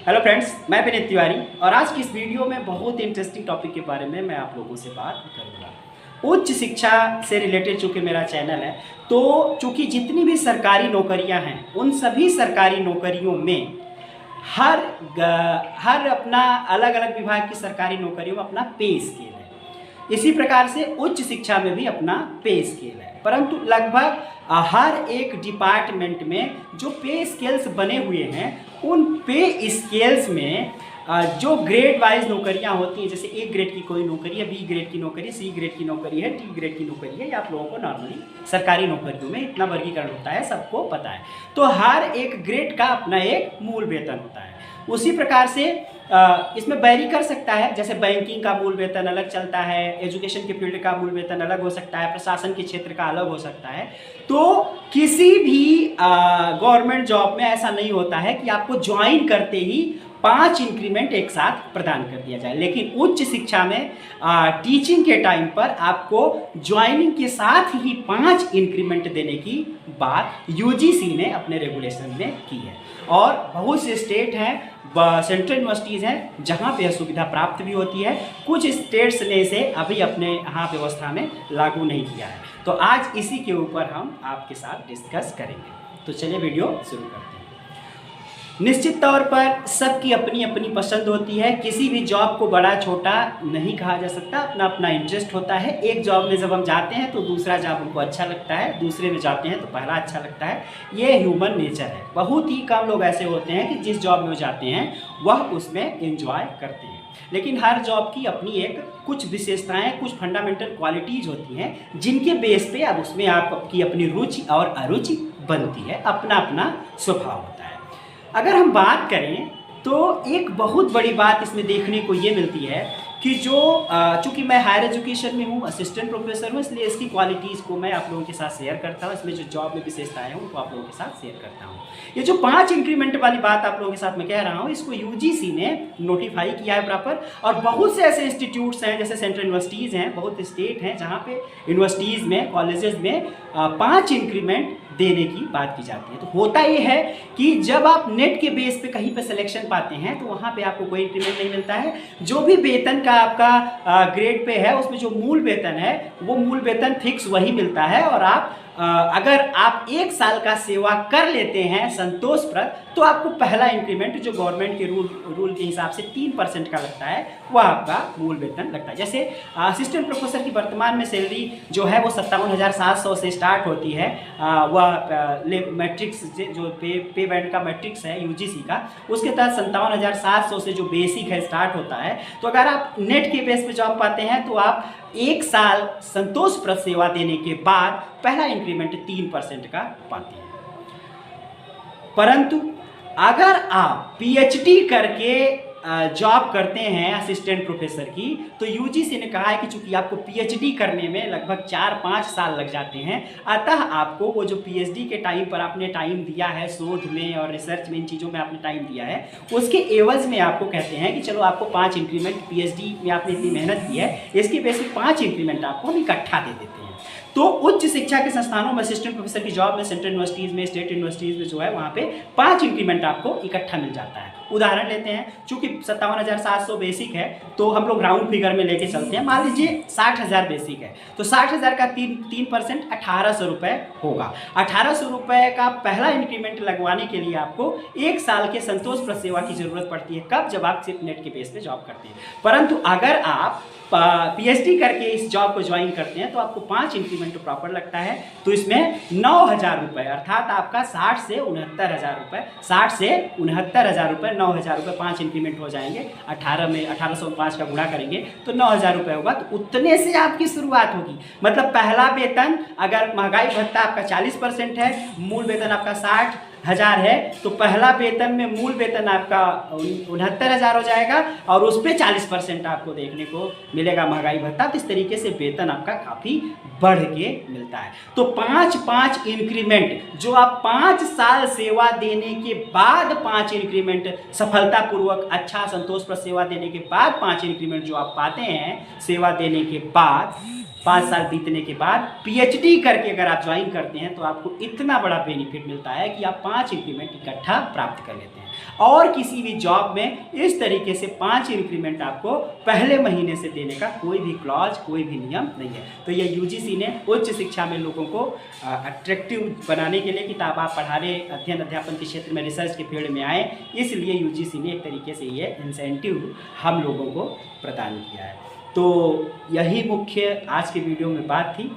Hello friends, मैं विनीत तिवारी और आज की इस वीडियो में बहुत इंटरेस्टिंग टॉपिक के बारे में मैं आप लोगों से बात करूंगा। उच्च शिक्षा से रिलेटेड चूँकि मेरा चैनल है, तो चूँकि जितनी भी सरकारी नौकरियां हैं उन सभी सरकारी नौकरियों में हर अपना अलग अलग विभाग की सरकारी नौकरियों में अपना पे स्केल है। इसी प्रकार से उच्च शिक्षा में भी अपना पे स्केल है, परंतु लगभग हर एक डिपार्टमेंट में जो पे स्केल्स बने हुए हैं उन पे स्केल्स में जो ग्रेड वाइज नौकरियां होती हैं, जैसे ए ग्रेड की कोई नौकरी है, बी ग्रेड की नौकरी है, सी ग्रेड की नौकरी है, डी ग्रेड की नौकरी है, ये आप लोगों को नॉर्मली सरकारी नौकरियों में इतना वर्गीकरण होता है, सबको पता है। तो हर एक ग्रेड का अपना एक मूल वेतन होता है। उसी प्रकार से इसमें वैरी कर सकता है, जैसे बैंकिंग का मूल वेतन अलग चलता है, एजुकेशन के फील्ड का मूल वेतन अलग हो सकता है, प्रशासन के क्षेत्र का अलग हो सकता है। तो किसी भी गवर्नमेंट जॉब में ऐसा नहीं होता है कि आपको ज्वाइन करते ही 5 इंक्रीमेंट एक साथ प्रदान कर दिया जाए, लेकिन उच्च शिक्षा में टीचिंग के टाइम पर आपको ज्वाइनिंग के साथ ही 5 इंक्रीमेंट देने की बात यूजीसी ने अपने रेगुलेशन में की है। और बहुत से स्टेट हैं, सेंट्रल यूनिवर्सिटीज़ हैं जहां पे यह सुविधा प्राप्त भी होती है। कुछ स्टेट्स ने इसे अभी अपने यहाँ व्यवस्था में लागू नहीं किया है। तो आज इसी के ऊपर हम आपके साथ डिस्कस करेंगे। तो चलिए वीडियो शुरू करते हैं। निश्चित तौर पर सबकी अपनी अपनी पसंद होती है, किसी भी जॉब को बड़ा छोटा नहीं कहा जा सकता, अपना अपना इंटरेस्ट होता है। एक जॉब में जब हम जाते हैं तो दूसरा जॉब हमको अच्छा लगता है, दूसरे में जाते हैं तो पहला अच्छा लगता है। ये ह्यूमन नेचर है। बहुत ही कम लोग ऐसे होते हैं कि जिस जॉब में वो जाते हैं वह उसमें एंजॉय करते हैं, लेकिन हर जॉब की अपनी एक कुछ विशेषताएं, कुछ फंडामेंटल क्वालिटीज़ होती हैं जिनके बेस पे अब उसमें आपकी अपनी रुचि और अरुचि बनती है, अपना अपना स्वभाव होता है। अगर हम बात करें तो एक बहुत बड़ी बात इसमें देखने को ये मिलती है कि जो चूँकि मैं हायर एजुकेशन में हूँ, असिस्टेंट प्रोफेसर हूँ, इसलिए इसकी क्वालिटीज़ को मैं आप लोगों के साथ शेयर करता हूँ। इसमें जो जॉब में विशेषताएं हैं उनको आप लोगों के साथ शेयर करता हूँ। ये जो 5 इंक्रीमेंट वाली बात आप लोगों के साथ मैं कह रहा हूँ, इसको यूजीसी ने नोटिफाई किया है प्रॉपर। और बहुत से ऐसे इंस्टीट्यूट्स हैं, जैसे सेंट्रल यूनिवर्सिटीज़ हैं, बहुत स्टेट हैं जहाँ पे यूनिवर्सिटीज़ में, कॉलेजेस में 5 इंक्रीमेंट देने की बात की जाती है। तो होता ये है कि जब आप नेट के बेस पे कहीं पे सिलेक्शन पाते हैं तो वहाँ पे आपको कोई इंक्रीमेंट नहीं मिलता है। जो भी वेतन का आपका ग्रेड पे है उसमें जो मूल वेतन है वो मूल वेतन फिक्स वही मिलता है। और आप अगर आप 1 साल का सेवा कर लेते हैं संतोषप्रद तो आपको पहला इंक्रीमेंट जो गवर्नमेंट के रूल के हिसाब से 3% का लगता है वह आपका मूल वेतन लगता है। जैसे असिस्टेंट प्रोफेसर की वर्तमान में सैलरी जो है वो 57,700 से स्टार्ट होती है। वह मैट्रिक्स जो पे बैंड का मैट्रिक्स है यूजीसी का, उसके तहत 57,700 से जो बेसिक है स्टार्ट होता है। तो अगर आप नेट के बेस पे जॉब पाते हैं तो आप 1 साल संतोषप्रद सेवा देने के बाद पहला इंक्रीमेंट 3% का पाते हैं। परंतु अगर आप पीएचडी करके जॉब करते हैं असिस्टेंट प्रोफेसर की, तो यूजीसी ने कहा है कि चूंकि आपको पीएचडी करने में लगभग 4-5 साल लग जाते हैं, अतः आपको वो जो पीएचडी के टाइम पर आपने टाइम दिया है, शोध में और रिसर्च में, इन चीज़ों में आपने टाइम दिया है, उसके एवज में आपको कहते हैं कि चलो आपको 5 इंक्रीमेंट, पीएचडी में आपने इतनी मेहनत की है, इसकी बेस पे 5 इंक्रीमेंट आपको इकट्ठा दे देते हैं। तो उच्च शिक्षा के संस्थानों में असिस्टेंट प्रोफेसर की जॉब में, सेंट्रल यूनिवर्सिटीज़ में, स्टेट यूनिवर्सिटीज़ में जो है वहाँ पे 5 इंक्रीमेंट आपको इकट्ठा मिल जाता है। उदाहरण लेते हैं, चूंकि 57,700 बेसिक है तो हम लोग राउंड फिगर में लेके चलते हैं। मान लीजिए 60,000 बेसिक है, तो 60,000 का 3% 1,800 रुपये होगा। 1,800 रुपये का पहला इंक्रीमेंट लगवाने के लिए आपको 1 साल के संतोषप्रद सेवा की जरूरत पड़ती है। कब? जब आप सिर्फ नेट के बेस पे जॉब करते हैं। परंतु अगर आप पीएचडी करके इस जॉब को ज्वाइन करते हैं तो आपको 5 इंक्रीमेंट प्रॉपर लगता है। तो इसमें 9,000 रुपये, अर्थात आपका 60 से 69,000 रुपये, 60 से 69,000 रुपये, 9,000 रुपये 5 इंक्रीमेंट हो जाएंगे। 18 में 1805 का गुणा करेंगे तो 9,000 रुपये होगा। तो उतने से आपकी शुरुआत होगी। मतलब पहला वेतन, अगर महंगाई भत्ता आपका 40% है, मूल वेतन आपका 60,000 है, तो पहला वेतन में मूल वेतन आपका 69,000 हो जाएगा और उस पर 40% आपको देखने को मिलेगा महंगाई भत्ता। तो इस तरीके से वेतन आपका काफ़ी बढ़ के मिलता है। तो 5-5 इंक्रीमेंट जो आप 5 साल सेवा देने के बाद 5 इंक्रीमेंट, सफलतापूर्वक अच्छा संतोषप्रद सेवा देने के बाद 5 इंक्रीमेंट जो आप पाते हैं सेवा देने के बाद, 5 साल बीतने के बाद पीएचडी करके अगर आप ज्वाइन करते हैं तो आपको इतना बड़ा बेनिफिट मिलता है कि आप 5 इंक्रीमेंट इकट्ठा प्राप्त कर लेते हैं। और किसी भी जॉब में इस तरीके से 5 इंक्रीमेंट आपको पहले महीने से देने का कोई भी क्लॉज, कोई भी नियम नहीं है। तो ये यूजीसी ने उच्च शिक्षा में लोगों को अट्रैक्टिव बनाने के लिए कि तब आप पढ़ाने, अध्ययन अध्यापन के क्षेत्र में, रिसर्च के फील्ड में आए, इसलिए यूजीसी ने एक तरीके से ये इंसेंटिव हम लोगों को प्रदान किया है। तो यही मुख्य आज के वीडियो में बात थी।